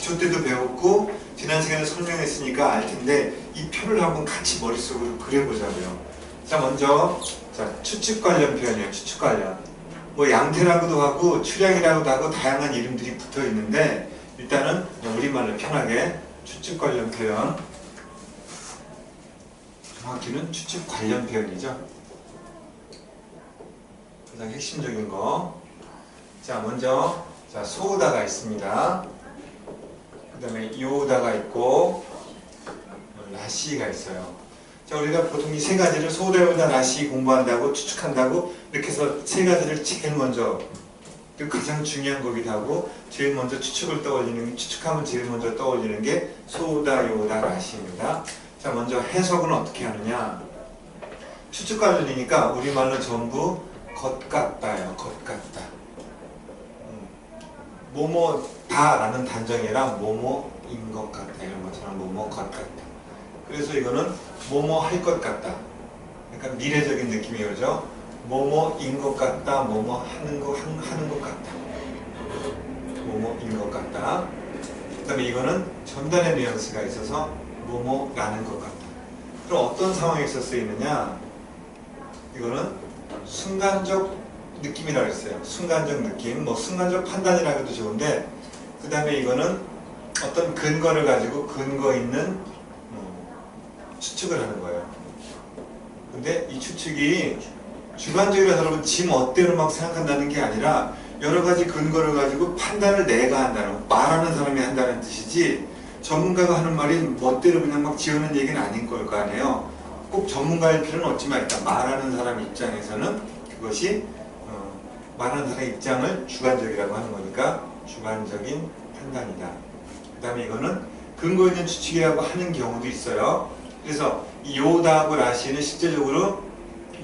기초 때도 배웠고 지난 시간에 설명했으니까 알 텐데 이 표를 한번 같이 머릿속으로 그려보자고요. 자, 먼저 추측 관련 표현이에요. 추측 관련. 뭐 양태라고도 하고 출향이라고도 하고 다양한 이름들이 붙어 있는데 일단은 우리말로 편하게 추측 관련 표현. 정확히는 추측 관련 표현이죠. 가장 핵심적인 거. 자, 먼저 소우다가 있습니다. 그 다음에 요우다가 있고 라시가 있어요. 자, 우리가 보통 이 세 가지를 소우다, 요우다, 라시 공부한다고 추측한다고 이렇게 해서 세 가지를 제일 먼저 가장 중요한 거기도 하고 제일 먼저 추측하면 제일 먼저 떠올리는 게 소우다, 요우다, 라시입니다. 자, 먼저 해석은 어떻게 하느냐. 추측 관련이니까 우리말로 전부 것 같다예요. 것 같다. 뭐뭐다라는 단정이랑 뭐뭐인 것 같다 이런 것처럼 뭐뭐 것 같다. 그래서 이거는 뭐뭐 할 것 같다. 약간 미래적인 느낌이 오죠. 뭐뭐인 것 같다. 뭐뭐 하는 것 같다. 뭐뭐인 것 같다. 그 다음에 이거는 전달의 뉘앙스가 있어서 뭐뭐라는 것 같다. 그럼 어떤 상황에서 쓰이느냐. 이거는 순간적 느낌이라고 했어요. 순간적 느낌, 뭐 순간적 판단이라고 해도 좋은데 그 다음에 이거는 어떤 근거를 가지고 근거 있는 추측을 하는 거예요. 근데 이 추측이 주관적이라서 여러분 지 멋대로 막 생각한다는 게 아니라 여러 가지 근거를 가지고 판단을 내가 한다는, 말하는 사람이 한다는 뜻이지 전문가가 하는 말이 멋대로 그냥 막 지어낸 얘기는 아닌 걸 거 아니에요. 꼭 전문가일 필요는 없지만 일단 말하는 사람 입장에서는 그것이 말하는 사람의 입장을 주관적이라고 하는 거니까 주관적인 판단이다. 그 다음에 이거는 근거 있는 추측이라고 하는 경우도 있어요. 그래서 이 요다하고 라시는 실제적으로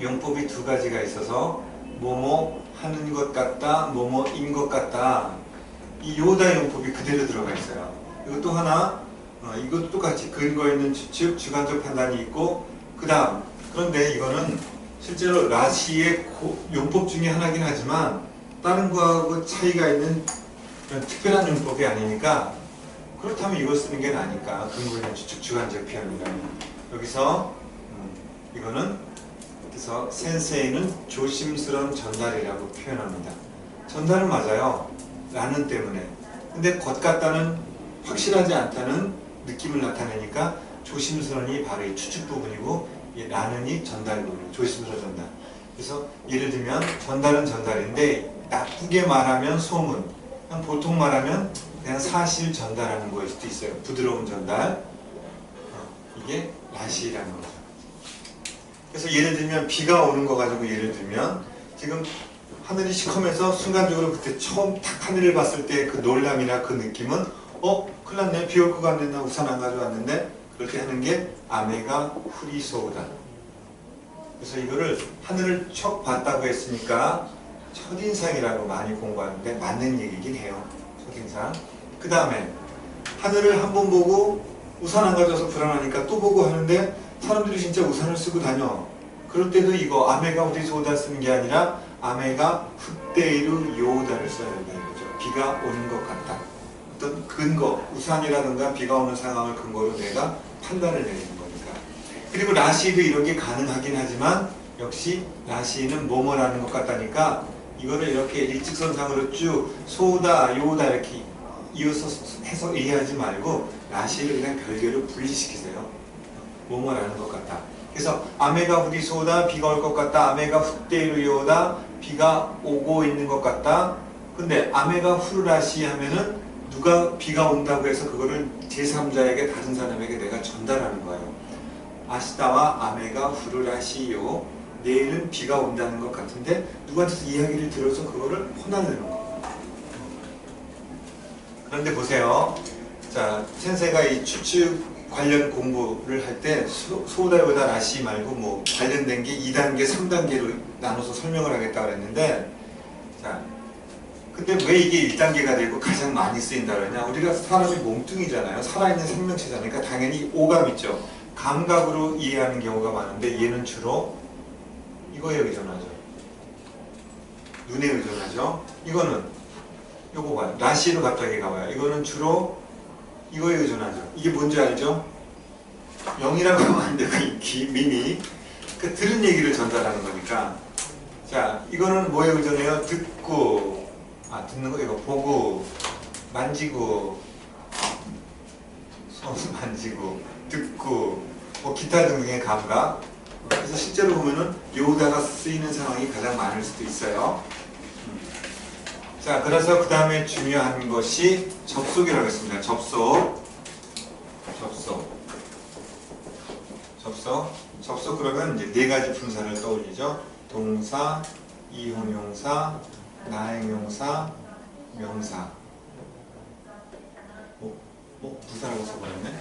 용법이 두 가지가 있어서 뭐뭐 하는 것 같다, 뭐뭐인 것 같다. 이 요다 용법이 그대로 들어가 있어요. 이것도 하나, 이것도 똑같이 근거 있는 추측, 주관적 판단이 있고 그 다음 그런데 이거는 실제로 라시의 용법 중에 하나긴 하지만 다른 거하고 차이가 있는 특별한 용법이 아니니까 그렇다면 이걸 쓰는 게 나니까 근거 있는 추측, 주관적 표현이라는 여기서 이거는 그래서 센세이는 조심스러운 전달이라고 표현합니다. 전달은 맞아요. 라는 때문에. 근데 것 같다는 확실하지 않다는 느낌을 나타내니까 조심스러운이 바로 이 추측 부분이고 라는이 전달 부분, 조심스러운 전달. 그래서 예를 들면 전달은 전달인데 나쁘게 말하면 소문, 그냥 보통 말하면 그냥 사실 전달하는 거일 수도 있어요. 부드러운 전달. 이게 라시라는 거죠. 그래서 예를 들면 비가 오는 거 가지고 예를 들면 지금 하늘이 시커매서 순간적으로 그때 처음 탁 하늘을 봤을 때 그 놀람이나 그 느낌은 큰일 났네, 비 올 것 같네, 나 우산 안 가져왔는데 그렇게 하는 게 아메가 후리소우다. 그래서 이거를 하늘을 척 봤다고 했으니까 첫인상이라고 많이 공부하는데 맞는 얘기긴 해요. 첫인상. 그 다음에 하늘을 한 번 보고 우산 안 가져와서 불안하니까 또 보고 하는데 사람들이 진짜 우산을 쓰고 다녀. 그럴 때도 이거 아메가 후리소우다 쓰는 게 아니라 아메가 훗데이루 요우다를 써야 된다는 거죠. 비가 오는 것 같다. 어떤 근거, 우산이라든가 비가 오는 상황을 근거로 내가 판단을 내리는 거니까. 그리고 라시도 이런 게 가능하긴 하지만 역시 라시는 뭐뭐라는 것 같다니까 이거를 이렇게 일직선상으로 쭉 소다, 요다 이렇게 이어서 해서 이해하지 말고 라시를 그냥 별개로 분리시키세요. 뭐뭐라는 것 같다. 그래서 아메가 후리소다, 비가 올 것 같다. 아메가 훗데이루 요다, 비가 오고 있는 것 같다. 근데 아메가 후르라시 하면은 누가 비가 온다고 해서 그거를 제3자에게 다른 사람에게 내가 전달하는 거예요. 아시다와 아메가 후르라시요. 내일은 비가 온다는 것 같은데 누구한테서 이야기를 들어서 그거를 혼나내는 거예요. 그런데 보세요. 자, 센세가 이 추측 관련 공부를 할 때 소다, 요다, 라시 말고 뭐 관련된 게 2단계, 3단계로 나눠서 설명을 하겠다고 했는데 자, 근데 왜 이게 1단계가 되고 가장 많이 쓰인다 그러냐? 우리가 사람이 몸뚱이잖아요. 살아있는 생명체잖아요. 그러니까 당연히 오감 있죠. 감각으로 이해하는 경우가 많은데 얘는 주로 이거에 의존하죠. 눈에 의존하죠. 이거는 요거 봐요. 라시로 갑자기 가봐요. 이거는 주로 이거에 의존하죠. 이게 뭔지 알죠? 0이라고 하면 안 돼. 그 미미. 그 들은 얘기를 전달하는 거니까. 자, 이거는 뭐에 의존해요? 듣고, 듣는 거 이거 보고, 만지고, 손 만지고, 듣고, 뭐 기타 등등의 감각. 그래서 실제로 보면은 요다가 쓰이는 상황이 가장 많을 수도 있어요. 자, 그래서 그 다음에 중요한 것이 접속이라고 했습니다. 접속 그러면 이제 네 가지 분사를 떠올리죠. 동사, 이형용사, 나행용사, 명사. 부사라고 써버렸네.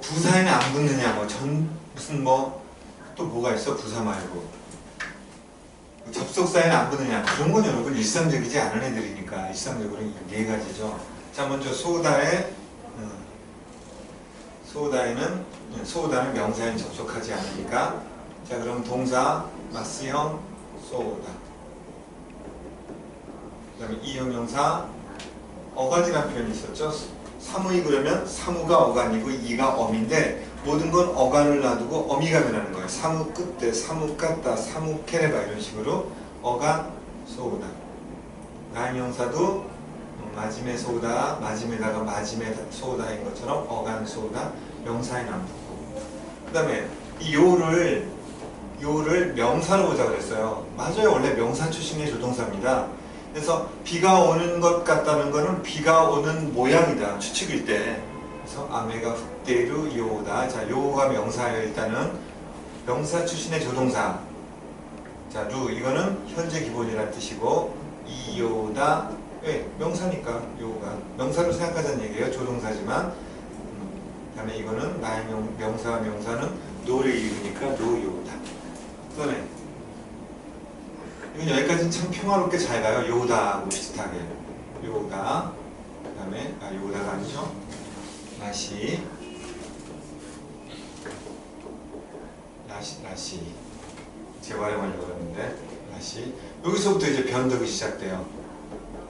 부사에는 안 붙느냐, 무슨 또 뭐가 있어? 부사 말고. 접속사에는 안 붙느냐. 그런 건 여러분 일상적이지 않은 애들이니까 일상적으로 이 네 가지죠. 자, 먼저 소다는 명사에 접속하지 않으니까. 자, 그럼 동사, 마스형, 소다. 그 다음에 이형용사, 어간이라는 표현이 있었죠. 사무이 그러면 사무가 어간이고 이가 어미인데 모든 건 어간을 놔두고 어미가 변하는 거예요. 사무 끝에 사무 깠다 사무 캐레바 이런 식으로 어간 소우다. 나형용사도 마지메 소우다 마지메다가 마지메 소우다인 것처럼 어간 소우다 명사에는 안 붙고. 그 다음에 이 요를 명사로 보자 그랬어요. 맞아요. 원래 명사 출신의 조동사입니다. 그래서 비가 오는 것 같다는 거는 비가 오는 모양이다. 추측일 때. 그래서 아메가 흑대루 요다. 자, 요가 명사예요. 일단은 명사 출신의 조동사. 자, 루 이거는 현재 기본이라는 뜻이고 이요다. 왜? 명사니까 요가 명사로 생각하자는 얘기예요. 조동사지만. 그다음에 이거는 나의 명사와 명사는 노를 이루니까 노요다. 그다음에 이건 여기까지는 참 평화롭게 잘 가요. 요다하고 비슷하게. 요다. 그 다음에, 요다가 아니죠. 라시. 재활용하려고 그랬는데, 라시. 여기서부터 이제 변덕이 시작돼요.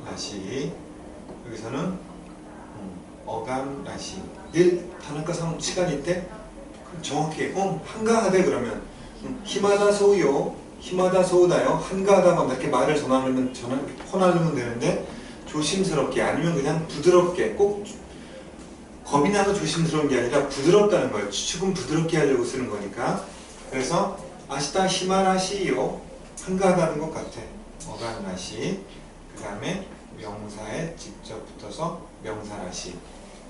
라시. 여기서는, 어감 라시. 늘 단어과 시간일 때, 정확히, 한가하되 그러면, 히마다 소요. 히마다 소우다요. 한가하다만 이렇게 말을 전하려면 되는데 조심스럽게 아니면 그냥 부드럽게 꼭 겁이 나서 조심스러운 게 아니라 부드럽다는 거예요. 추측은 부드럽게 하려고 쓰는 거니까. 그래서 아시다 히마라시요. 한가하다는 것 같아. 어간라시. 그 다음에 명사에 직접 붙어서 명사라시.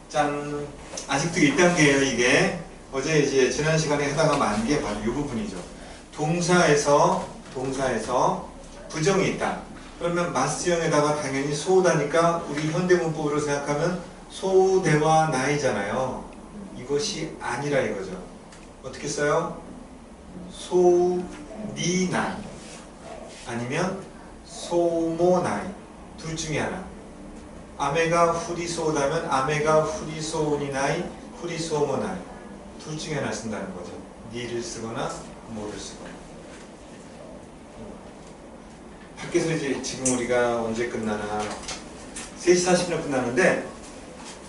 짠. 아직도 1단계예요 이게. 어제 이제 지난 시간에 하다가 만 게 바로 이 부분이죠. 동사에서 부정이 있다. 그러면 마스형에다가 당연히 소우다니까 우리 현대문법으로 생각하면 소우대와 나이잖아요. 이것이 아니라 이거죠. 어떻게 써요? 소우니나이 아니면 소모나이 둘 중에 하나. 아메가 후리소우다면 아메가 후리소우니나이 후리소모나이 둘 중에 하나 쓴다는 거죠. 니를 쓰거나 모를 쓰거나. 밖에서 이제 지금 우리가 언제 끝나나 3시 40분에 끝나는데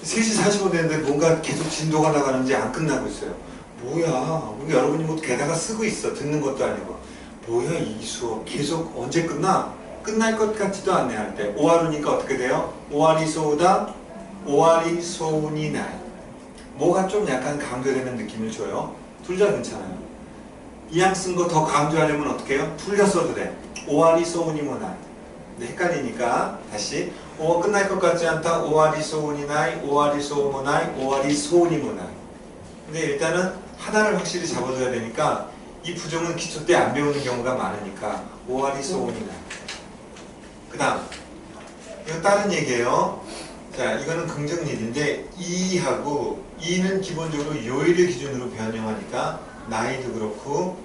3시 45분 됐는데 뭔가 계속 진도가 나가는지 안 끝나고 있어요. 뭐야? 우리 여러분이 뭐 게다가 쓰고 있어. 듣는 것도 아니고. 뭐야 이 수업 계속 언제 끝나? 끝날 것 같지도 않네 할 때. 오하루니까 어떻게 돼요? 오하리 소우다 오하리 소우니 나이. 뭐가 좀 약간 강조되는 느낌을 줘요. 둘 다 괜찮아요. 이양 쓴 거 더 강조하려면 어떻게 해요? 둘 다 써도 돼. 오하리 소우니 모나이. 근데 헷갈리니까 다시 끝날 것 같지 않다. 오하리 소우니 나이 오하리 소우 모나이 오하리 소우니 모나이. 근데 일단은 하나를 확실히 잡아줘야 되니까 이 부정은 기초 때 안 배우는 경우가 많으니까 오하리 소우니 나이. 그 다음 이거 다른 얘기예요. 자, 이거는 긍정일인데 이하고 이는 기본적으로 요일을 기준으로 변형하니까 나이도 그렇고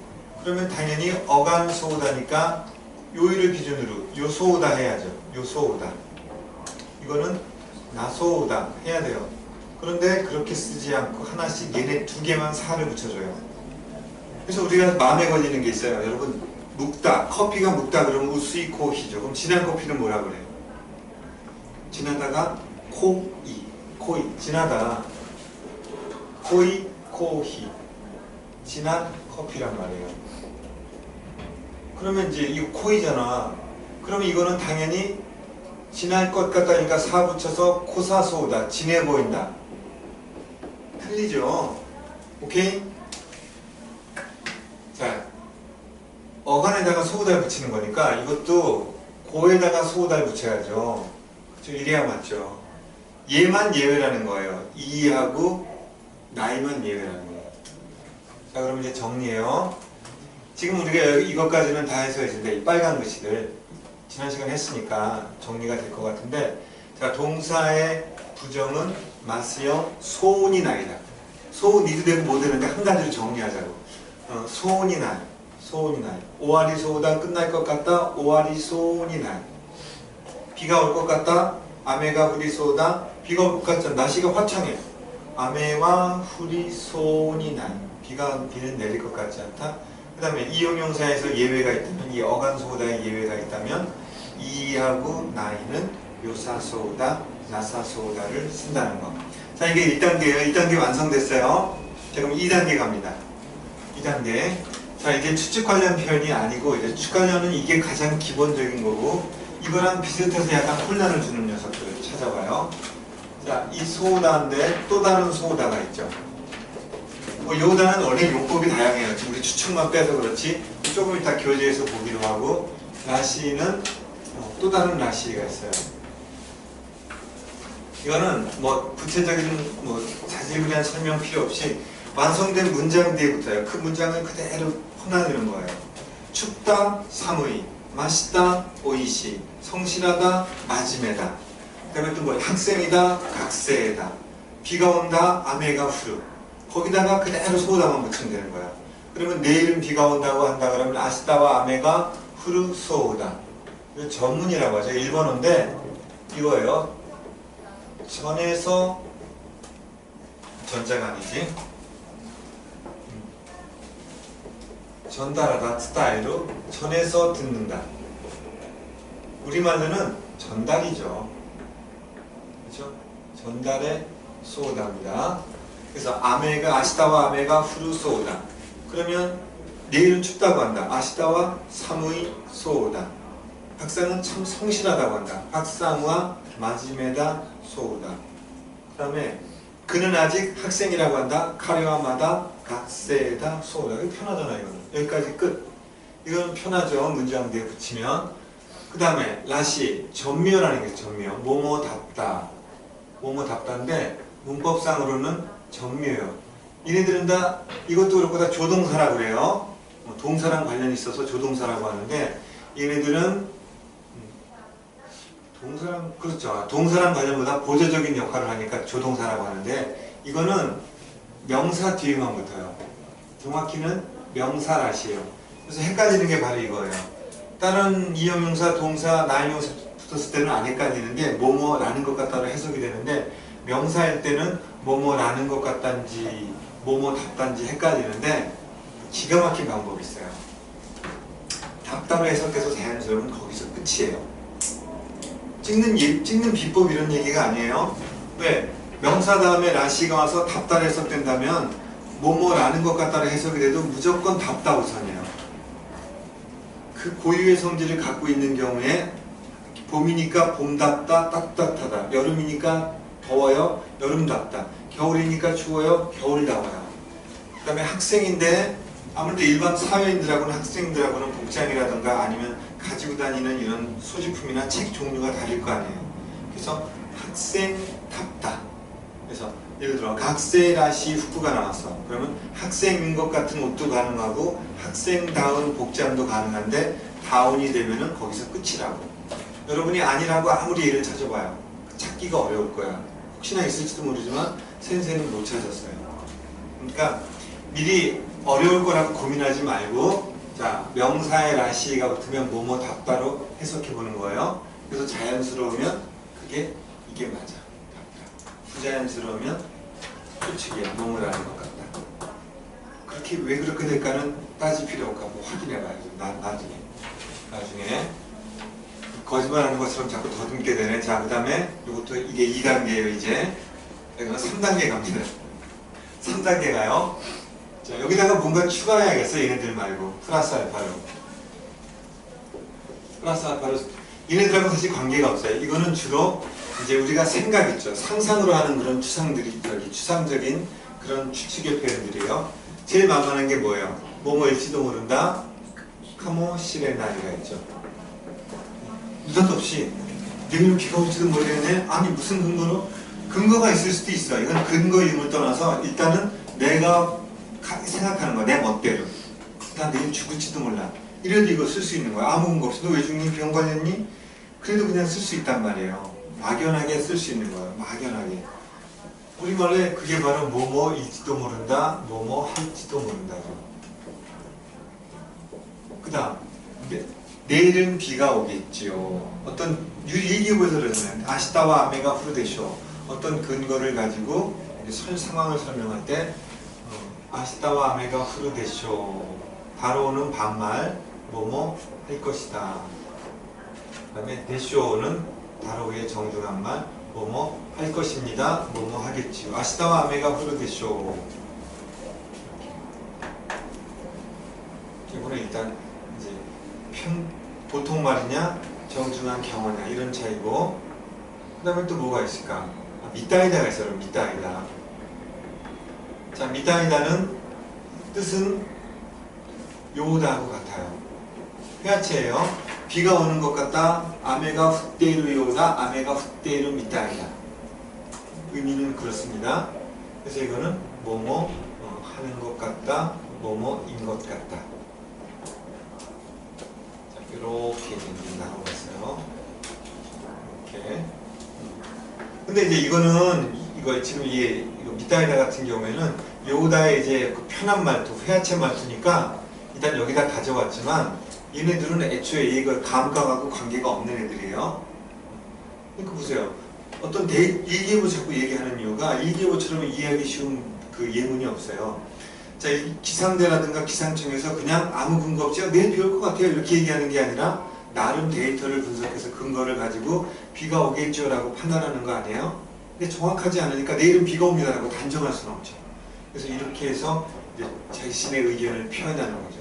그러면 당연히 어간 소우다니까 요일을 기준으로 요 소우다 해야죠. 요 소우다. 이거는 나 소우다 해야 돼요. 그런데 그렇게 쓰지 않고 하나씩 얘네 두 개만 사를 붙여줘요. 그래서 우리가 마음에 걸리는 게 있어요. 여러분 묵다. 커피가 묵다 그러면 우스이 코히죠. 그럼 진한 커피는 뭐라 그래요? 진하다가 코이. 코이, 진하다. 코이, 코히. 진한 커피란 말이에요. 그러면 이제 이거 코이잖아. 그러면 이거는 당연히 진할 것 같다니까 사 붙여서 코사소다. 진해 보인다. 틀리죠? 오케이? 자, 어간에다가 소우달 붙이는 거니까 이것도 고에다가 소우달 붙여야죠. 그렇죠? 이래야 맞죠. 얘만 예외라는 거예요. 이하고 나이만 예외라는 거예요. 자, 그럼 이제 정리해요. 지금 우리가 이것까지는 다 해서 이제 이 빨간 글씨들 지난 시간에 했으니까 정리가 될 것 같은데, 자, 동사의 부정은 마스형 소운이 나이다. 소운 이도 되고 못 되는데 한 가지로 정리하자고. 소운이 나이. 소운이 나이. 오아리 소우다 끝날 것 같다. 오아리 소운이 나이. 비가 올 것 같다. 아메가 후리 소우다. 비가 올 것 같잖아. 날씨가 화창해. 아메와 후리 소운이 나이. 비는 내릴 것 같지 않다. 그 다음에 이용용사에서 예외가 있다면, 이 어간소우다에 예외가 있다면 이하고 나이는 요사소우다, 나사소우다를 쓴다는 거. 자, 이게 1단계예요. 1단계 완성됐어요. 자, 그럼 2단계 갑니다. 2단계. 자, 이게 추측 관련 표현이 아니고, 이제 추측 관련은 이게 가장 기본적인 거고, 이거랑 비슷해서 약간 혼란을 주는 녀석들을 찾아봐요. 자, 이 소우다인데 또 다른 소우다가 있죠. 요다는 원래 용법이 다양해요. 지금 우리 추측만 빼서 그렇지 조금 이따 교재에서 보기로 하고, 라시는 또 다른 라시가 있어요. 이거는 뭐 구체적인 뭐 자세한 설명 필요 없이 완성된 문장 뒤에 붙어요. 그 문장을 그대로 퍼나르는 거예요. 춥다 사무이, 맛있다 오이시, 성실하다 마지메다. 그 다음에 또 뭐 학생이다 각세에다, 비가 온다 아메가 후르. 거기다가 그대로 소우다만 붙이면 되는 거야. 그러면 내일은 비가 온다고 한다 그러면 아시다와 아메가 후르 소우다. 이거 전문이라고 하죠. 일본어인데 이거예요. 전에서 전자가 아니지. 전달하다 스타일로 전에서 듣는다. 우리말로는 전달이죠. 그렇죠? 전달의 소우다입니다. 그래서 아메가 아시다와 아메가 후루 소우다. 그러면 내일은 춥다고 한다. 아시다와 사무이 소우다. 박사는 참 성실하다고 한다. 박사무와 마지메다 소우다. 그 다음에 그는 아직 학생이라고 한다. 카레와 마다 각세다 소우다. 이거 편하잖아. 이거는 여기까지 끝. 이건 편하죠. 문장 뒤에 붙이면. 그 다음에 라시 전미어라는 게 전미어. 뭐뭐답다. 뭐뭐답다인데 문법상으로는 전미어예요. 얘네들은 다 이것도 그렇고 다 조동사라고 그래요. 동사랑 관련이 있어서 조동사라고 하는데, 얘네들은 동사랑, 그렇죠. 동사랑 관련보다 보조적인 역할을 하니까 조동사라고 하는데, 이거는 명사 뒤에만 붙어요. 정확히는 명사라시예요. 그래서 헷갈리는 게 바로 이거예요. 다른 이형용사, 동사, 나형용사 붙었을 때는 안 헷갈리는데 뭐뭐라는 것 같다로 해석이 되는데, 명사일 때는 뭐뭐라는 것 같단지 뭐뭐답단지 헷갈리는데 기가 막힌 방법이 있어요. 답답로 해석돼서 자연스러우면 거기서 끝이에요. 찍는 비법 이런 얘기가 아니에요. 왜? 명사 다음에 라시가 와서 답답 해석된다면 뭐뭐라는 것 같다로 해석이 돼도 무조건 답다 우선이에요. 그 고유의 성질을 갖고 있는 경우에 봄이니까 봄답다 따뜻하다, 여름이니까 더워요 여름답다, 겨울이니까 추워요 겨울다워요. 그 다음에 학생인데 아무래도 일반 사회인들하고는 학생들하고는 복장이라든가 아니면 가지고 다니는 이런 소지품이나 책 종류가 다를 거 아니에요. 그래서 학생답다. 그래서 예를 들어 각세라시 후쿠가 나왔어. 그러면 학생인 것 같은 옷도 가능하고 학생다운 복장도 가능한데 다운이 되면은 거기서 끝이라고. 여러분이 아니라고 아무리 예를 찾아봐요. 찾기가 어려울 거야. 혹시나 있을지도 모르지만 센세는 못 찾았어요. 그러니까 미리 어려울 거라고 고민하지 말고, 자, 명사의 라시가 붙으면 뭐뭐 답다로 해석해보는 거예요. 그래서 자연스러우면 이게 맞아. 답다. 부자연스러우면 솔직히 뭐뭐라는 것 같다. 그렇게 왜 그렇게 될까는 따질 필요 없고 뭐 확인해봐야죠. 나중에 거짓말하는 것처럼 자꾸 더듬게 되네. 자, 그 다음에 이것도 이게 2단계예요. 이제 이거는 3단계 갑니다. 3단계 가요. 자, 여기다가 뭔가 추가해야겠어. 얘네들 말고. 플러스 알파로. 플러스 알파로. 얘네들하고 사실 관계가 없어요. 이거는 주로 이제 우리가 생각 있죠. 상상으로 하는 그런 추상들이, 여기 추상적인 그런 추측의 표현들이에요. 제일 만만한 게 뭐예요? 뭐뭐일지도 모른다. 카모시레나리가 있죠. 느닷없이 내일은 비가 올지도 모르겠네. 아니 무슨 근거로? 근거가 있을 수도 있어. 이건 근거 유무를 떠나서 일단은 내가 생각하는 거야. 내 멋대로. 나 내일 죽을지도 몰라. 이래도 이거 쓸 수 있는 거야. 아무 근거 없이. 너 왜 죽니? 병 걸렸니? 그래도 그냥 쓸 수 있단 말이에요. 막연하게 쓸 수 있는 거예요. 막연하게. 우리말에 그게 바로 뭐뭐일지도 모른다. 뭐뭐 할지도 모른다죠. 그 다음 내일은 비가 오겠지요. 어떤 일기예보에서 그러잖아요. 아시다와 아메가 후르데쇼. 어떤 근거를 가지고 상황을 설명할 때 아시다와 아메가 후르데쇼. 바로 오는 반말 뭐뭐 할 것이다. 그 다음에 데쇼는 바로 위에 정중한 말 뭐뭐 할 것입니다. 뭐뭐 하겠지요. 아시다와 아메가 후르데쇼. 이거는 일단 이제 보통 말이냐 정중한 경어냐 이런 차이고, 그 다음에 또 뭐가 있을까? 미타이다가 있어요. 미타이다. 자, 미타이다는 뜻은 요다하고 같아요. 회화체예요. 비가 오는 것 같다. 아메가 훗데이루 요다. 아메가 훗데이루 미타이다. 의미는 그렇습니다. 그래서 이거는 뭐뭐 하는 것 같다. 뭐뭐인 것 같다. 이렇게 나오고 있어요. 이렇게. 근데 이제 이거는 이거 지금 이거 미타이다 같은 경우에는 요다의 이제 그 편한 말투, 회화체 말투니까 일단 여기다 가져왔지만 얘네들은 애초에 이걸 감각하고 관계가 없는 애들이에요. 그러니까 보세요. 어떤 일기예보 자꾸 얘기하는 이유가 일기예보처럼 이해하기 쉬운 그 예문이 없어요. 자, 기상대라든가 기상청에서 그냥 아무 근거 없이 내일 비 올 것 같아요 이렇게 얘기하는 게 아니라 나름 데이터를 분석해서 근거를 가지고 비가 오겠죠 라고 판단하는 거 아니에요? 근데 정확하지 않으니까 내일은 비가 옵니다 라고 단정할 수는 없죠. 그래서 이렇게 해서 이제 자신의 의견을 표현하는 거죠.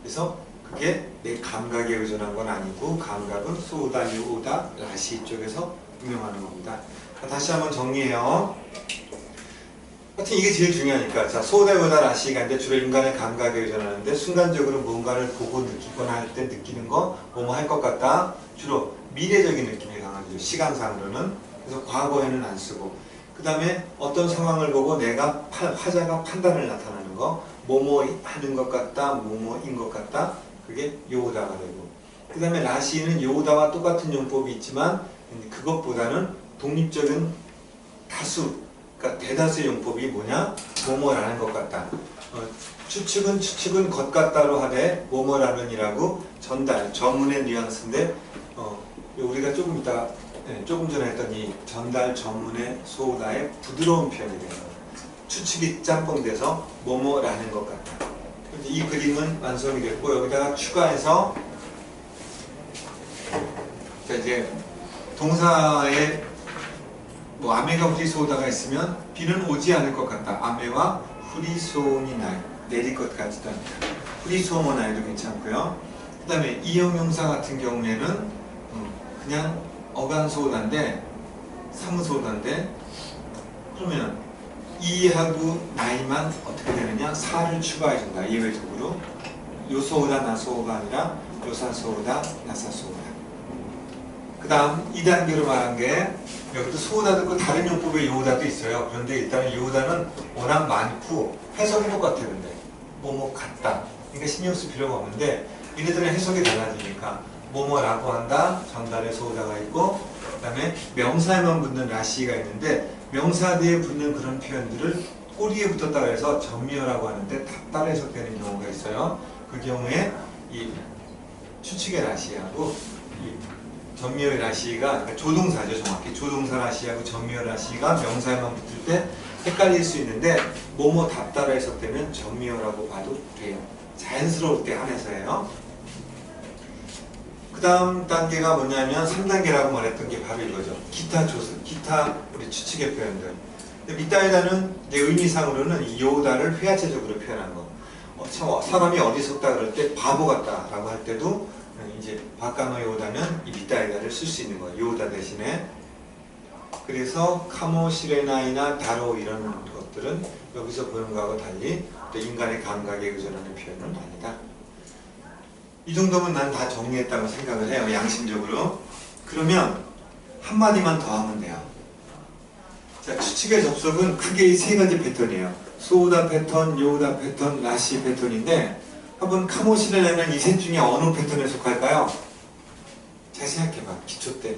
그래서 그게 내 감각에 의존한 건 아니고 감각은 소다, 유오다, 라시 쪽에서 운영하는 겁니다. 다시 한번 정리해요. 하여튼 이게 제일 중요하니까. 자, 소다보다 라시가 이제 주로 인간의 감각에 의존하는데 순간적으로 뭔가를 보고 느끼거나 할 때 느끼는 거 뭐뭐 할 것 같다. 주로 미래적인 느낌이 강하죠. 시간상으로는. 그래서 과거에는 안 쓰고. 그 다음에 어떤 상황을 보고 내가 화자가 판단을 나타나는 거 뭐뭐 하는 것 같다. 뭐뭐인 것 같다. 그게 요다가 되고. 그 다음에 라시는 요다와 똑같은 용법이 있지만 그것보다는 독립적인 다수, 그러니까 대다수의 용법이 뭐냐? 뭐뭐라는 것 같다. 추측은 것 같다로 하되 뭐뭐라는이라고 전달, 전문의 뉘앙스인데 우리가 조금 이따 조금 전에 했던 이 전달 전문의 소다의 부드러운 표현이 돼요. 추측이 짬뽕돼서 뭐뭐라는 것 같다. 이 그림은 완성이 됐고 여기다가 추가해서 자 이제 동사에 뭐 아메가 후리소다가 있으면 비는 오지 않을 것 같다. 아메와 후리소니 나이 내릴 것 같지도 않다. 후리소모 나이도 괜찮고요. 그 다음에 이형용사 같은 경우에는 그냥 어간소다인데 사무소다인데 그러면 이하고 나이만 어떻게 되느냐? 사를 추가해준다. 예외적으로 요소오다 나소오가 아니라 요사소오다 나사소오다. 그 다음 2단계로 말한 게 여기도 소오다도 있고 다른 용법의 요오다도 있어요. 그런데 일단은 요오다는 워낙 많고 해석이 똑같아요. 근데 뭐뭐 같다. 그러니까 신경 쓸 필요가 없는데 얘네들은 해석이 달라지니까 뭐뭐라고 한다. 전달의 소오다가 있고 그 다음에 명사에만 붙는 라시가 있는데 명사 뒤에 붙는 그런 표현들을 꼬리에 붙었다고 해서 전미어라고 하는데 따라 해석되는 경우가 있어요. 그 경우에 이 추측의 라시하고 이 전미어의 라시가 그러니까 조동사죠. 정확히 조동사 라시하고 전미어 라시가 명사에만 붙을 때 헷갈릴 수 있는데 뭐뭐 답따라 해석되면 전미어라고 봐도 돼요. 자연스러울 때 한해서예요. 그 다음 단계가 뭐냐면 3단계라고 말했던 게 바로 이거죠. 기타 조사, 기타 우리 추측의 표현들. 미다이다는 이제 의미상으로는 이 요다를 회화체적으로 표현한 거. 사람이 어디 섰다 그럴 때 바보 같다라고 할 때도 이제 바카노 요다는 이 미다이다를 쓸 수 있는 거예요. 요다 대신에. 그래서 카모시레나이나 다로 이런 것들은 여기서 보는 거하고 달리 인간의 감각에 의존하는 표현은 아니다. 이 정도면 난 다 정리했다고 생각을 해요. 양심적으로. 그러면 한마디만 더 하면 돼요. 자, 추측의 접속은 크게 이 세 가지 패턴이에요. 소우다 패턴, 요우다 패턴, 라시 패턴인데 한번 카모시레나이는 이 셋 중에 어느 패턴에 속할까요? 잘 생각해봐. 기초 때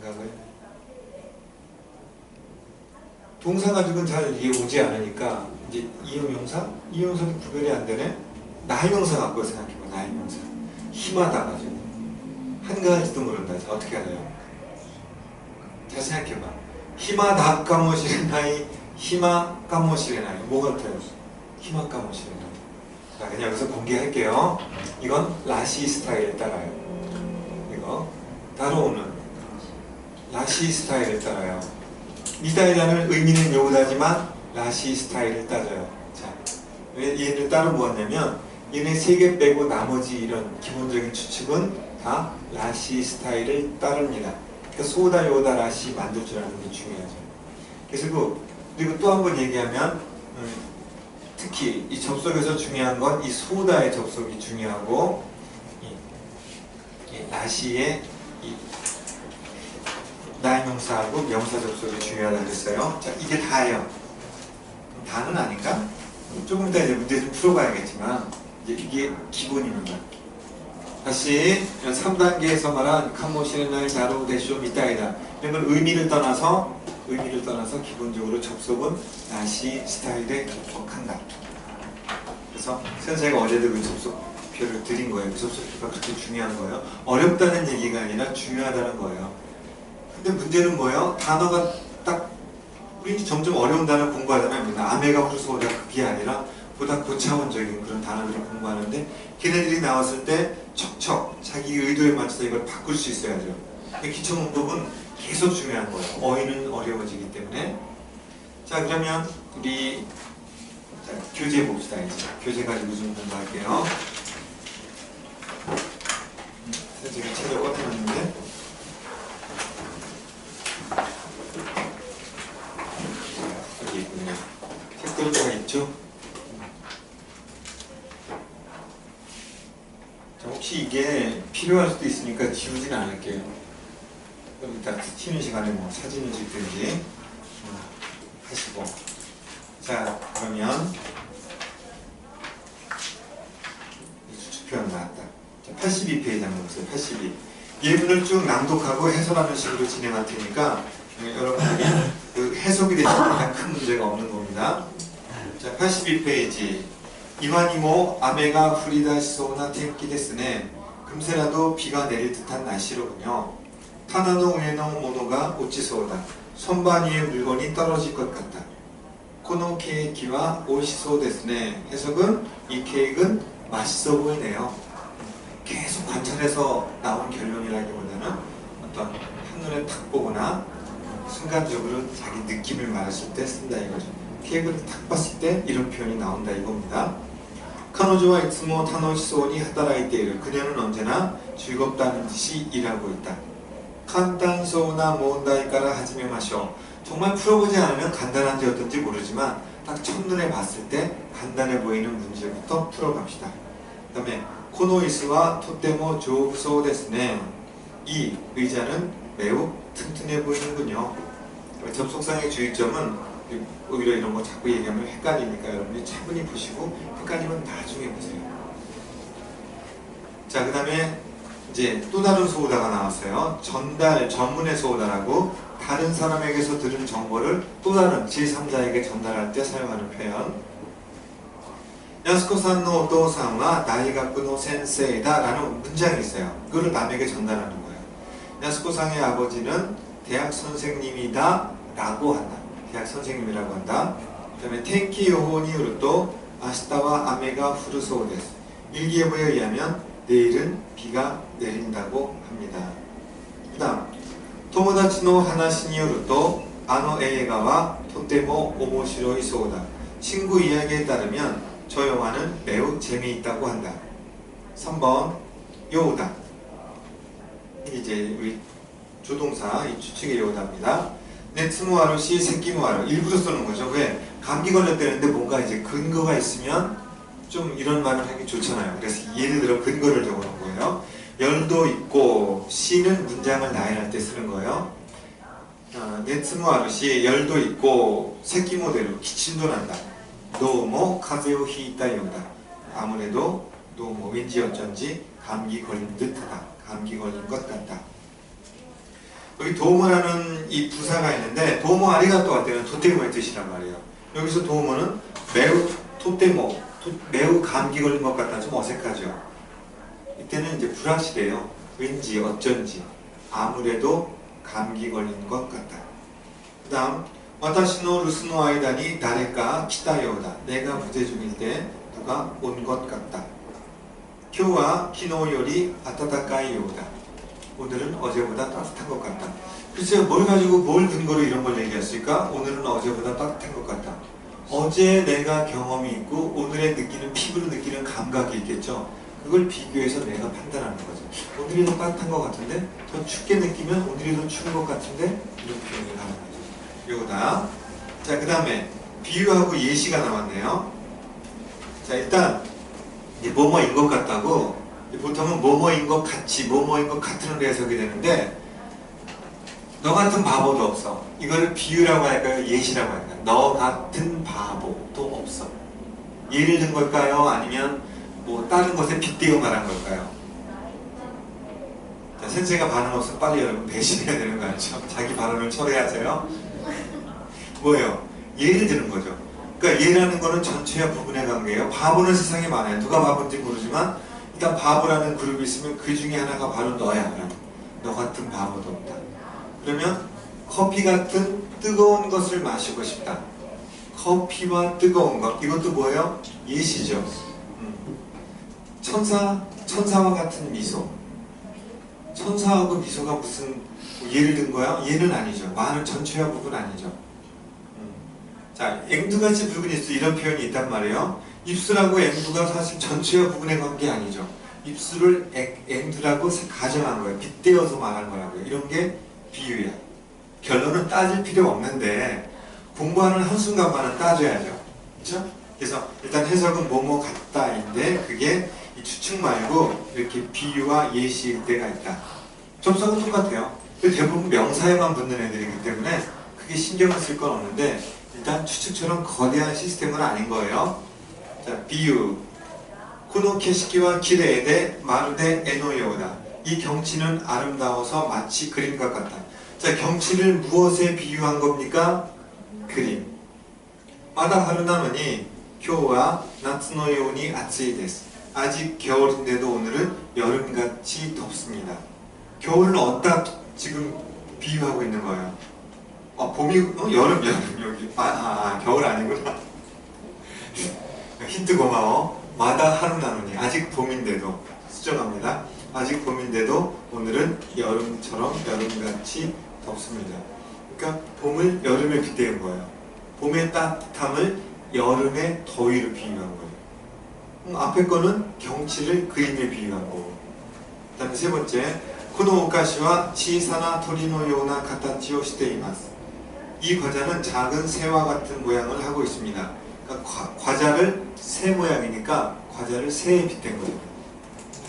생각을. 동사 가지고는 잘 이해 오지 않으니까 이제 이용명사? 이용명사도 구별이 안 되네? 나의명사 갖고 생각해봐. 나의명사. 힘하다 가지고. 한가할지도 모른다. 어떻게 알아요? 잘 생각해봐. 히마다 까모시레나이, 히마 까모시레나이. 뭐 같아요? 히마 까모시레나이. 자, 그냥 여기서 공개할게요. 이건 라시 스타일에 따라요. 이거. 따라오는 라시 스타일에 따라요. 미다이다는 의미는 요우다지만 라시 스타일을 따져요. 자, 얘를 따로 뭐였냐면 얘네 세 개 빼고 나머지 이런 기본적인 추측은 다 라시 스타일을 따릅니다. 그러니까 소다, 요다, 라시 만들 줄 아는 게 중요하죠. 그래서 그리고 또 한 번 얘기하면 특히 이 접속에서 중요한 건 이 소다의 접속이 중요하고 이 라시의 이 나의명사하고 명사 접속이 중요하다고 했어요. 자, 이게 다예요. 다는 아닌가? 조금 이따 이제 문제 좀 풀어봐야겠지만 이제 이게 기본입니다. 다시 3단계에서 말한 카모시레나이 다로 데쇼 미타이다. 이런 건 의미를 떠나서 기본적으로 접속은 라시 스타일에 접속한다. 그래서 선생님이 어제도 그 접속표를 드린 거예요. 그 접속표가 그렇게 중요한 거예요. 어렵다는 얘기가 아니라 중요하다는 거예요. 근데 문제는 뭐예요? 단어가 딱 우리 이제 점점 어려운 단어 공부하려면 아메가 후르소가 그게 아니라 보다 고차원적인 그런 단어들을 공부하는데 걔네들이 나왔을 때 척척 자기 의도에 맞춰서 이걸 바꿀 수 있어야죠. 기초 문법은 계속 중요한 거예요. 어휘는 어려워지기 때문에. 자, 그러면 우리 교재 봅시다. 이제 교재 가지고 좀 공부할게요. 제가 책을 꺼내놨는데 여기 있군요. 책들가 있죠? 자, 혹시 이게 필요할 수도 있으니까 지우진 않을게요. 그럼 이따 튀는 시간에 뭐 사진을 찍든지 하시고. 자, 그러면 수축표현 나왔다. 자, 82페이지 한번 보세요. 82. 예문을 쭉 낭독하고 해설하는 식으로 진행할 테니까 여러분들이 그 해석이 되시면 가장 큰 문제가 없는 겁니다. 자, 82페이지. 이와니모 아메가 후리다시소나 텐키 데스네. 금세라도 비가 내릴 듯한 날씨로군요. 타나노 우에노 모노가 오치소다. 선반 위에 물건이 떨어질 것 같다. 코노 케이키와 오이시소 데스네. 해석은 이 케이크는 맛있어 보이네요. 계속 관찰해서 나온 결론이라기보다는 어떤 한눈에 탁 보거나 순간적으로 자기 느낌을 말했을 때 쓴다 이거죠. 케이크를 탁 봤을 때 이런 표현이 나온다 이겁니다. 카노조와 이츠모 타노시소니 하다라이테이를. 그녀는 언제나 즐겁다는 듯이 일하고 있다. 간단소나 모온다이까라 하지메 마쇼. 정말 풀어보지 않으면 간단한지 어떤지 모르지만 딱 첫눈에 봤을 때 간단해 보이는 문제부터 풀어갑시다. 그 다음에 코노이스와 토테모 조부소 데스네. 이 의자는 매우 튼튼해 보이는군요. 접속상의 주의점은 오히려 이런 거 자꾸 얘기하면 헷갈리니까 여러분이 차분히 보시고 헷갈리면 나중에 보세요. 자, 그 다음에 이제 또 다른 소우다가 나왔어요. 전달, 전문의 소우다라고 다른 사람에게서 들은 정보를 또 다른 제3자에게 전달할 때 사용하는 표현. 야스코산노 오토산와 나이가쿠노 센세이다 라는 문장이 있어요. 그거를 남에게 전달하는 거예요. 야스코상의 아버지는 대학 선생님이다 라고 한다. 대학 선생님이라고 한다. 그 다음에 텐키 요호니 요르또 아시타와 아메가 후르소우 데스. 일기예보에 의하면 내일은 비가 내린다고 합니다. 그 다음 토모다치노 하나시니 요르또 あの映画はとても面白いそうだ. 친구 이야기에 따르면 저 영화는 매우 재미있다고 한다. 3번 요우다. 이제 우리 조동사 이 추측의 요우다입니다. 네츠무아루시 새끼무아루 일부러 쓰는 거죠. 왜? 감기 걸렸다는데 뭔가 이제 근거가 있으면 좀 이런 말을 하기 좋잖아요. 그래서 예를 들어 근거를 적어놓은 거예요. 열도 있고 시는 문장을 나열할 때 쓰는 거예요. 네츠무아루시 열도 있고 새끼모대로 기침도 난다. 너무 카제오 히이타 요다. 아무래도 너무 왠지 어쩐지 감기 걸린 듯하다. 감기 걸린 것 같다. 여기 도모라는 이 부사가 있는데 도모 아리가또 때는 토테모의 뜻이란 말이에요. 여기서 도모는 매우 토테모 매우 감기 걸린 것 같다. 좀 어색하죠. 이때는 이제 불확실해요. 왠지 어쩐지 아무래도 감기 걸린 것 같다. 그 다음 와타시노 루스노 아이다니 나레가 키타요다. 내가 부재 중일 때 누가 온 것 같다. 교와 키노요리 아타타카이 요다. 오늘은 어제보다 따뜻한 것 같다. 글쎄요, 뭘 가지고 뭘 근거로 이런 걸 얘기했을까? 오늘은 어제보다 따뜻한 것 같다. 어제 내가 경험이 있고 오늘의 느끼는 피부로 느끼는 감각이 있겠죠. 그걸 비교해서 내가 판단하는 거죠. 오늘이 더 따뜻한 것 같은데 더 춥게 느끼면 오늘이 더 추운 것 같은데 이런 표현이 가능하죠. 요거다. 자, 그 다음에 비유하고 예시가 나왔네요. 자, 일단 이제 뭐뭐인 것 같다고 보통은 뭐뭐인 것 같이 뭐뭐인 것 같은으로 해석이 되는데 너 같은 바보도 없어. 이거를 비유라고 할까요? 예시라고 할까요? 너 같은 바보도 없어. 예를 든 걸까요? 아니면 뭐 다른 것에 빗대어 말한 걸까요? 자, 센세가 반응 없으면 빨리 여러분 배신해야 되는 거 아니죠? 자기 발언을 철회하세요. 뭐예요? 예를 드는 거죠. 그러니까 예라는 거는 전체와 부분의 관계예요. 바보는 세상에 많아요. 누가 바본지 모르지만 일단 바보라는 그룹이 있으면 그 중에 하나가 바로 너야. 너 같은 바보도 없다. 그러면 커피 같은 뜨거운 것을 마시고 싶다. 커피와 뜨거운 것. 이것도 뭐예요? 예시죠. 천사와 같은 미소. 천사하고 미소가 무슨 뭐 예를 든 거야? 예는 아니죠. 많은 전체와 부분 아니죠. 자, 앵두같이 붉은 입술 이런 표현이 있단 말이에요. 입술하고 앵두가 사실 전체와 부분의 관계 아니죠. 입술을 앵두라고 가정한 거예요. 빗대어서 말한 거라고요. 이런 게 비유야. 결론은 따질 필요 없는데 공부하는 한순간만은 따져야죠. 그렇죠? 그래서 일단 해석은 뭐뭐 같다인데 그게 이 추측 말고 이렇게 비유와 예시일 때가 있다. 접속은 똑같아요. 대부분 명사에만 붙는 애들이기 때문에 크게 신경을 쓸 건 없는데 일단 추측처럼 거대한 시스템은 아닌 거예요. 자, 비유. 쿠노 케시키와 기레에데 마르데 에노요다. 이 경치는 아름다워서 마치 그림과 같다. 자, 경치를 무엇에 비유한 겁니까? 그림. 마다 하루나노니 교와 나츠노요니 아츠이 데스. 아직 겨울인데도 오늘은 여름같이 덥습니다. 겨울은 어디다 지금 비유하고 있는 거예요? 봄이, 여름, 여기. 겨울 아니구나. 힌트 고마워. 마다 하루나노니. 아직 봄인데도. 수정합니다. 아직 봄인데도 오늘은 여름처럼 여름같이 덥습니다. 그러니까 봄을 여름에 빗대는 거예요. 봄의 따뜻함을 여름의 더위로 비유한 거예요. 앞에 거는 경치를 그림에 비유한 거고. 그 다음에 세 번째, 코노 오카시와 치사나 토리노 요나 카타치오 시테이마스. 이 과자는 작은 새와 같은 모양을 하고 있습니다. 그러니까 과자를 새 모양이니까 과자를 새에 빗댄 거예요.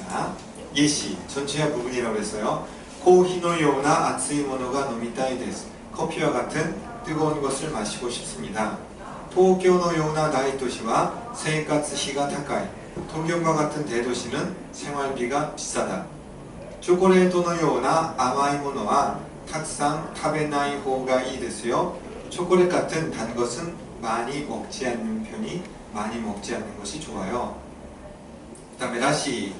자, 예시, 전체와 부분이라고 했어요. 코히노 요나 아츠이 모노가 노미타이 데스. 커피와 같은 뜨거운 것을 마시고 싶습니다. 도쿄노 요나 다이도시와 세이카츠히가 타카이.東京과 같은 대도시는 생활비가 비싸다. 초콜릿노 요나 아마이 모노와 탁상 타베나이 호가 이 데스요. 초콜릿 같은 단 것은 많이 먹지 않는 편이 많이 먹지 않는 것이 좋아요. 그 다음에 라시.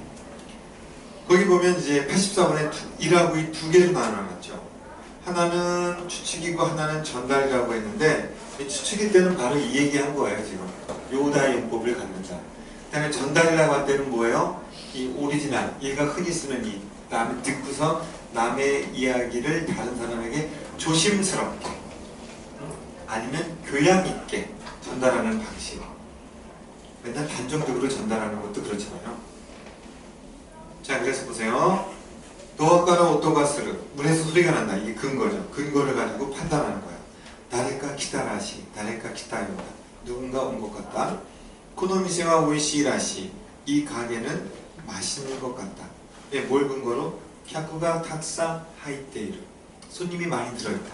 거기 보면 이제 84번에 1하고 2 두 개로 나눠놨죠. 하나는 추측이고 하나는 전달이라고 했는데 추측일 때는 바로 이 얘기한 거예요. 지금 요다의 용법을 갖는다. 그 다음에 전달이라고 할 때는 뭐예요? 이 오리지널, 얘가 흔히 쓰는 이 다음에 듣고서 남의 이야기를 다른 사람에게 조심스럽게 아니면 교양 있게 전달하는 방식. 맨날 단정적으로 전달하는 것도 그렇잖아요. 자, 그래서 보세요. 도어가라 오토가스르, 문에서 소리가 난다. 이게 근거죠. 근거를 가지고 판단하는 거예요. 다레카 키타라시, 다레카 키타요다. 누군가 온 것 같다. 코노미세와 오이시라시, 이 가게는 맛있는 것 같다. 예, 뭘 근거로? 캬쿠가 탁상 하이테이르, 손님이 많이 들어있다.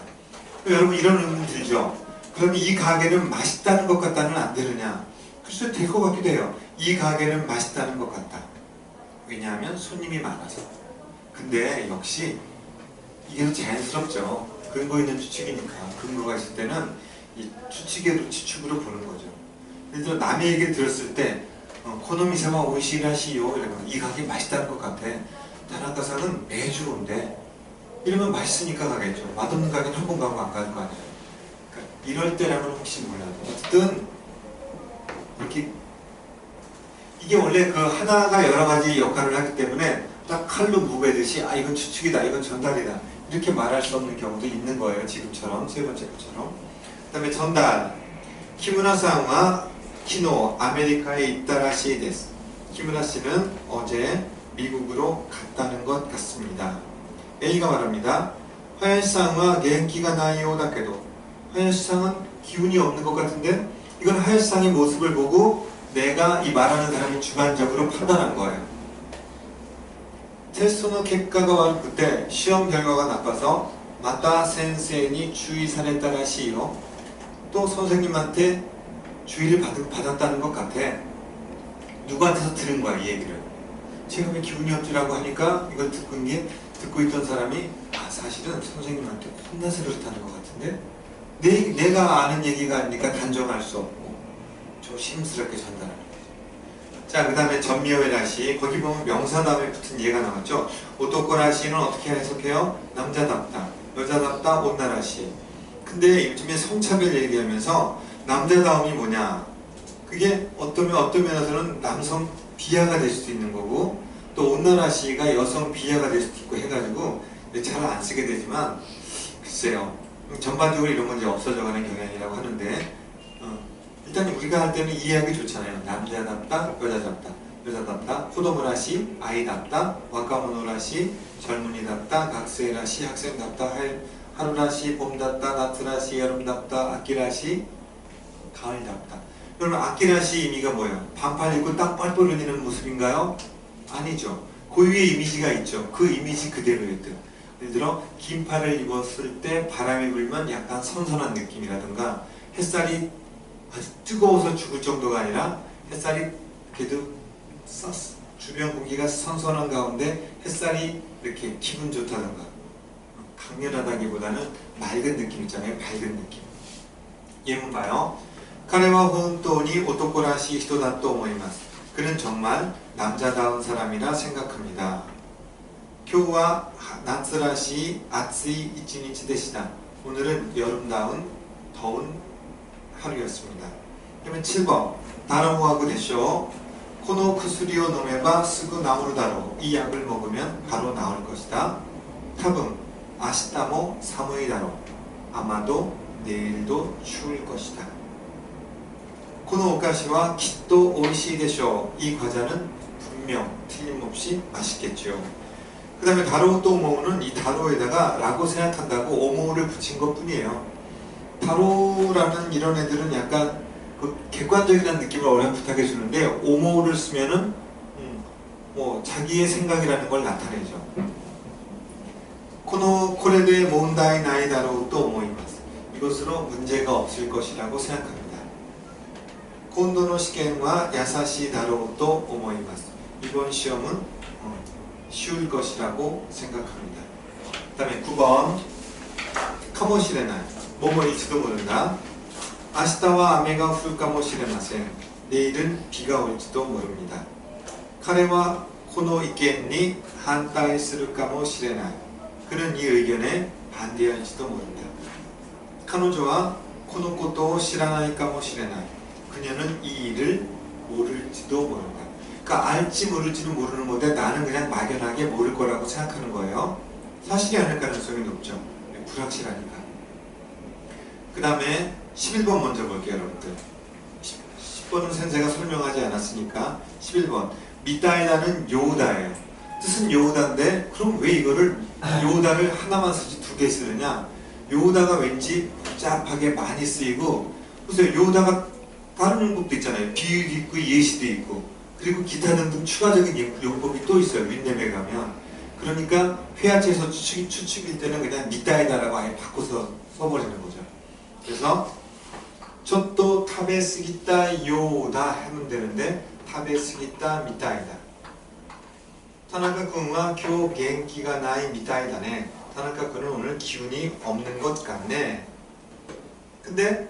여러분 이런 의문 들죠? 그럼 이 가게는 맛있다는 것 같다는 안 되느냐? 글쎄 될 것 같기도 해요. 이 가게는 맛있다는 것 같다. 왜냐하면 손님이 많아서. 근데 역시 이게 자연스럽죠. 근거 있는 추측이니까. 근거가 있을 때는 이 추측으로 보는 거죠. 예를 들어 남의 얘기를 들었을 때 코노미세와 오이시라시요 이러면 이 가게 맛있다는 것 같아. 다나카상은 매주 온대. 이러면 맛있으니까 가겠죠. 맛없는 가게는 한 번 가고 안 갈 거 아니에요. 그러니까 이럴 때라면 혹시 몰라도 어쨌든 이렇게 이게 원래 그 하나가 여러 가지 역할을 하기 때문에 딱 칼로 무배듯이 아 이건 추측이다, 이건 전달이다 이렇게 말할 수 없는 경우도 있는 거예요. 지금처럼 세 번째 것처럼. 그 다음에 전달. 키무라상과 키노 아메리카에 있다라시 데스. 키무라 씨는 어제 미국으로 갔다는 것 같습니다. A가 말합니다. 하야시상과 겐키가 나이오다케도, 하야시상은 기운이 없는 것 같은데 이건 하야시상의 모습을 보고 내가 이 말하는 사람이 주관적으로 판단한 거예요. 테스트의 결과가 와를 그때 시험 결과가 나빠서 마타 센세니 주의 사례따라시요. 또 선생님한테 주의를 받았다는 것 같아. 누구한테서 들은 거야 이 얘기를. 제가 왜 기분이 없지라고 하니까 이걸 듣고 있던 사람이 아 사실은 선생님한테 혼나서 그렇다는 것 같은데 내가 아는 얘기가 아니니까 단정할 수 없고 조심스럽게 전달하는 거죠. 자, 그 다음에 전미호의라시. 거기 보면 명사 다음에 붙은 예가 나왔죠. 오토코라시는 어떻게 해석해요? 남자답다, 여자답다, 온나라시. 근데 요즘에 성차별 얘기하면서 남자다움이 뭐냐? 그게 어떤 면에서는 남성 비하가 될 수도 있는 거고 또 온나라시가 여성 비하가 될 수도 있고 해가지고 잘 안 쓰게 되지만 글쎄요. 전반적으로 이런 건 이제 없어져가는 경향이라고 하는데 일단 우리가 할 때는 이해하기 좋잖아요. 남자답다, 여자답다, 호도무라시, 아이답다, 와카모노라시, 젊은이답다, 각세라시, 학생답다, 하루라시, 봄답다, 나트라시, 여름답다,秋라시, 가을답다. 그러면秋라시 의미가 뭐예요? 반팔 입고 딱 뻘뻘 흘리는 모습인가요? 아니죠. 고유의 이미지가 있죠. 그 이미지 그대로였대요. 예를 들어 긴팔을 입었을 때 바람이 불면 약간 선선한 느낌이라든가 햇살이 아주 뜨거워서 죽을 정도가 아니라 햇살이 그래도 주변 공기가 선선한 가운데 햇살이 이렇게 기분 좋다든가 강렬하다기보다는 맑은 느낌 있잖아요. 밝은 느낌. 예문 봐요. 카레와 혼토니 오토코라시 히토다と 思います. 그는 정말 남자다운 사람이라 생각합니다. 今日は 夏らしい 아츠이 이치니치 데시다. 오늘은 여름다운 더운 하루였습니다. 그러면 7번 다라모하고 되쇼. 코노 쿠스리오 노메바 스구 나오르다로. 이 약을 먹으면 바로 나올 것이다. 타분 아시타모 사무이다로. 아마도 내일도 추울 것이다. 코노 오카시와 kitto 오이시 데쇼. 이 과자는 분명 틀림없이 맛있겠죠. 그 다음에 다로 또 오모우는 이 다로에다가 라고 생각한다고 오모우를 붙인 것 뿐이에요. 다로라는 이런 애들은 약간 그 객관적이라는 느낌을 어렴풋하게 주는데 오모우를 쓰면은 뭐 자기의 생각이라는 걸 나타내죠. 코노 코레드의 몬다이 나이 다로 또 오모이마스. 이것으로 문제가 없을 것이라고 생각합니다. 콘도노 시켄과 야사시 다로 또 오모이마스. 이번 시험은 쉬울 것이라고 생각합니다. 그 다음에 9번 카모시레나이. 뭐뭐일지도 모른다. 아시타와 아메가 풀까모시레마센. 내일은 비가 올지도 모릅니다. 카레와 코노 이겐니 한타이스르까모시레나이. 그는 이 의견에 반대할지도 모른다. 카노조와 코노코토 시라나이까모시레나이. 그녀는 이 일을 모를지도 모른다. 그러니까 알지 모를지는 모르는 건데 나는 그냥 막연하게 모를 거라고 생각하는 거예요. 사실이 아닐 가능성이 높죠. 불확실하니까. 그 다음에 11번 먼저 볼게요, 여러분들. 10번은 센세가 설명하지 않았으니까 11번. 미다이다는 요우다예요. 뜻은 요우다인데 그럼 왜 이거를 요우다를 하나만 쓰지 두 개 쓰느냐? 요우다가 왠지 복잡하게 많이 쓰이고, 보세요. 요우다가 다른 용법도 있잖아요. 비유도 있고 예시도 있고, 그리고 기타 등등 추가적인 용법이 또 있어요. 윈넴에 가면. 그러니까 회화체에서 추측일 때는 그냥 미다이다라고 아예 바꿔서 써버리는 거죠. 그래서 저또 탑에 쓰기다 요다 하면 되는데 탑에 쓰기다 미다이다. 타나카 군과 교 겐기가 나이 미다이다네. 타나카 군은 오늘 기운이 없는 것 같네. 근데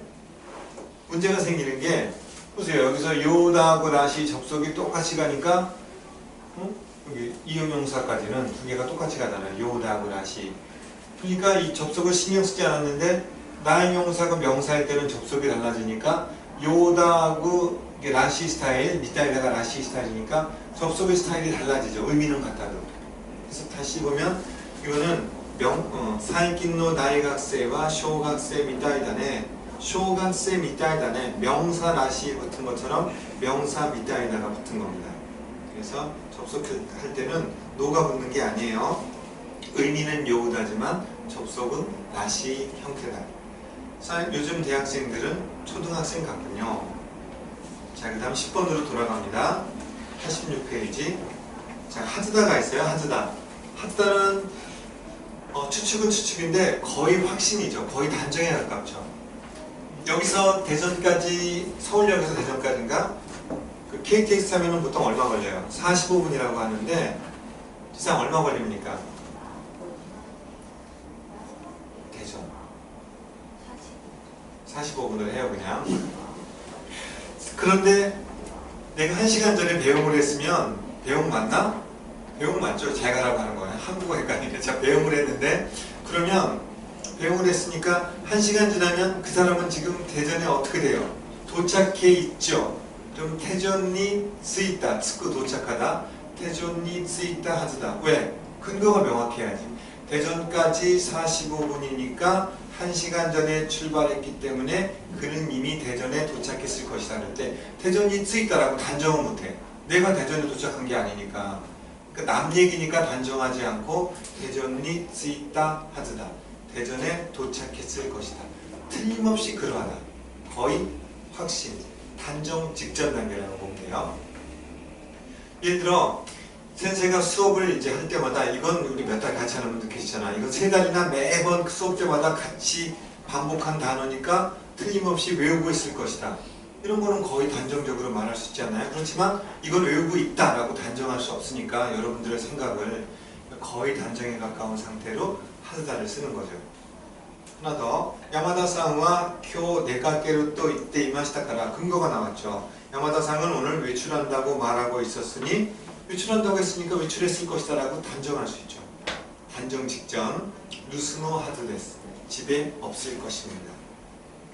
문제가 생기는 게, 보세요. 여기서 요다하고 라시 접속이 똑같이 가니까 여기 이형용사까지는 두 개가 똑같이 가잖아요. 요다하고 라시. 그러니까 이 접속을 신경 쓰지 않았는데 나형용사가 명사일 때는 접속이 달라지니까 요다하고 라시 스타일, 미다이다가 라시 스타일이니까 접속의 스타일이 달라지죠. 의미는 같아도. 그래서 다시 보면 이거는 사이킨노 다이각세와 쇼각세 미다이다네, 쇼각세 미다이다네, 명사 라시 붙은 것처럼 명사 미다이다가 붙은 겁니다. 그래서 접속할 때는 노가 붙는 게 아니에요. 의미는 요우다지만 접속은 라시 형태다. 요즘 대학생들은 초등학생 같군요. 자, 그 다음 10번으로 돌아갑니다. 86페이지. 자, 하즈다가 있어요. 하즈다. 하즈다는 추측은 추측인데 거의 확신이죠. 거의 단정에 가깝죠. 여기서 대전까지, 서울역에서 대전까지인가? 그 KTX 타면은 보통 얼마 걸려요? 45분이라고 하는데実際 얼마 걸립니까? 대전 45분을 해요, 그냥. 그런데 내가 1시간 전에 배웅을 했으면, 배웅 맞나? 배웅 맞죠? 잘 가라고 하는 거예요. 한국어 헷갈리니까. 자, 배웅을 했는데, 그러면 배웅을 했으니까 1시간 지나면 그 사람은 지금 대전에 어떻게 돼요? 도착해 있죠? 그럼 대전이 쓰있다. 쓰고 도착하다. 대전이 쓰있다 하즈다. 왜? 근거가 명확해야지. 대전까지 45분이니까 1시간 전에 출발했기 때문에 그는 이미 대전에 도착했을 것이다. 그럴 때 대전이 쓰있다라고 단정은 못해. 내가 대전에 도착한 게 아니니까. 그러니까 남 얘기니까 단정하지 않고 대전이 쓰있다 하즈다. 대전에 도착했을 것이다. 틀림없이 그러하다. 거의 확신. 단정 직전 단계라고 보면 돼요. 예를 들어 센세가 수업을 이제 할 때마다, 이건 우리 몇 달 같이 하는 분들 계시잖아. 이거 3달이나 매번 수업 때마다 같이 반복한 단어니까 틀림없이 외우고 있을 것이다. 이런 거는 거의 단정적으로 말할 수 있지 않나요? 그렇지만 이건 외우고 있다라고 단정할 수 없으니까 여러분들의 생각을 거의 단정에 가까운 상태로 하즈다를 쓰는 거죠. 하나 더. 야마다상과 교 네가께로 또 이때 이마시다카라. 근거가 나왔죠. 야마다상은 오늘 외출한다고 말하고 있었으니, 외출한다고 했으니까 외출했을 것이다 라고 단정할 수 있죠. 단정 직전. 루스노 하드데스. 집에 없을 것입니다.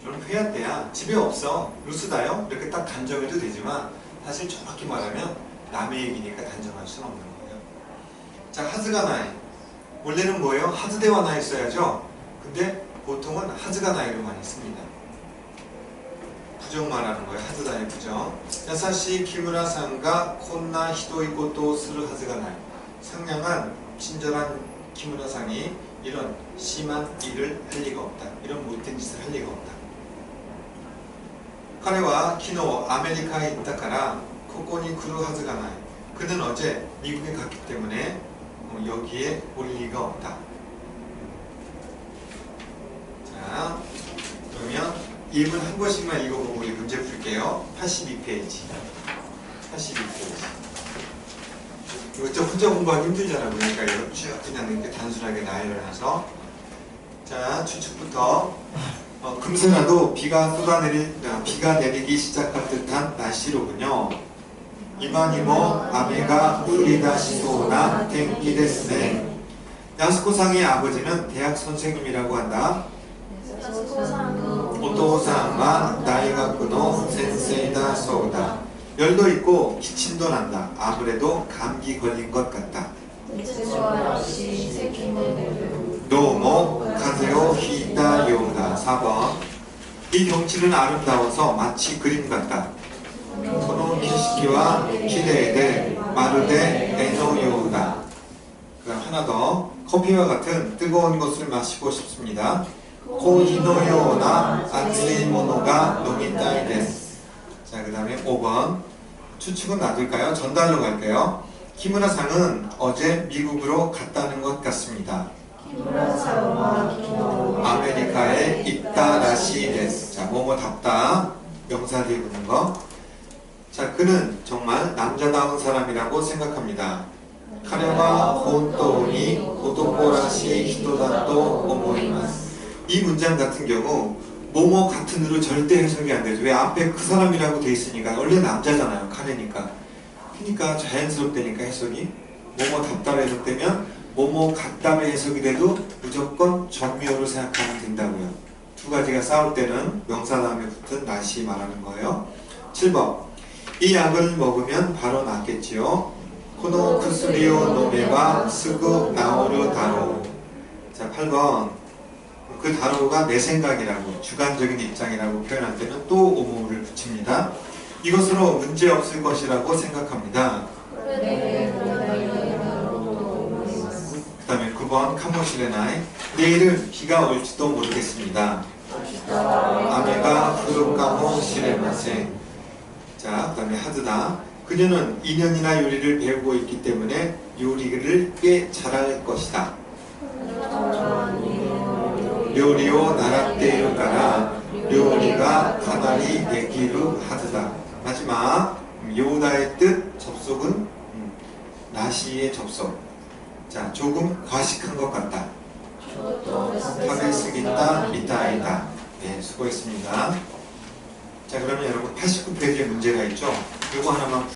저는 회화 때야 집에 없어, 루스다요, 이렇게 딱 단정해도 되지만 사실 정확히 말하면 남의 얘기니까 단정할 수는 없는 거예요. 자, 하즈가 나이. 원래는 뭐예요? 하즈데와 나이 써야죠. 근데 보통은 하즈가 나이로 많이 씁니다. 부정 말하는 거예요. 하즈다의 부정. 야사시 키무라상가 콘나 히도이고토 스르 하즈가 나이. 상냥한 친절한 키무라상이 이런 심한 일을 할 리가 없다. 이런 못된 짓을 할 리가 없다. 카레와 키노 아메리카에 있다카라 코코니 쿠루 하즈가 나이. 그는 어제 미국에 갔기 때문에 여기에 올 리가 없다. 자, 그러면 1분 한 번씩만 읽어보고 우리 문제 풀게요. 82페이지. 82페이지. 이거 좀 혼자 공부하기 힘들잖아. 그러니까 이거 쭉 그냥 이렇게 단순하게 나열을 해서. 자, 추측부터. 금세라도 비가 내리기 시작할 듯한 날씨로군요. 이마니모 아메가 후리다시소나 텐키 데스네. 야스코상의 아버지는 대학 선생님이라고 한다. 오토상과 다이가쿠노 센세이다 소우다. 열도 있고 기침도 난다. 아무래도 감기 걸린 것 같다. 노모 카제오 히타 요우다. 4번. 이 경치는 아름다워서 마치 그림 같다. 코노 키시키와 키레이데 마르데 에노요다. 그다음 하나 더. 커피와 같은 뜨거운 것을 마시고 싶습니다. 코히노요나 아츠이 모노가 노미타이 데스. 자, 그 다음에 5번. 추측은 놔둘까요? 전달로 갈게요. 키무라상은 어제 미국으로 갔다는 것 같습니다. 아메리카에 있다 라시 데스. 자, 뭐뭐답다. 명사 뒤에 붙는 거. 자, 그는 정말 남자다운 사람이라고 생각합니다. 카레와 혼토니 오토코라시 히토다또 오모이마스. 이 문장 같은 경우 뭐뭐 같은으로 절대 해석이 안 되죠. 왜? 앞에 그 사람이라고 돼 있으니까. 원래 남자잖아요. 카레니까. 그러니까 자연스럽다니까 해석이. 뭐뭐 답답해 해석되면 뭐뭐 같다의 해석이 돼도 무조건 전미어로 생각하면 된다고요. 두 가지가 싸울 때는 명사 다음에 붙은 나시 말하는 거예요. 7번. 이 약을 먹으면 바로 낫겠지요. 코노 쿠스리오 노메바 스구 나오르 다로. 자, 8번. 그 다로가 내 생각이라고, 주관적인 입장이라고 표현할 때는 또 오모를 붙입니다. 이것으로 문제 없을 것이라고 생각합니다. 그 다음에 9번 카모시레나이. 내일은 비가 올지도 모르겠습니다. 아메가 후루카모시레마세. 자, 그 다음에 하드다. 그녀는 2년이나 요리를 배우고 있기 때문에 요리를 꽤 잘할 것이다. 요리오 나라테이루까라 요리가 가나리 데키루 하드다. 마지막 요다의 뜻 접속은 나시의 접속. 자, 조금 과식한 것 같다. 타베스기타 미타이다. 네, 수고했습니다. 자, 그러면 여러분 89페이지에 문제가 있죠? 이거 하나만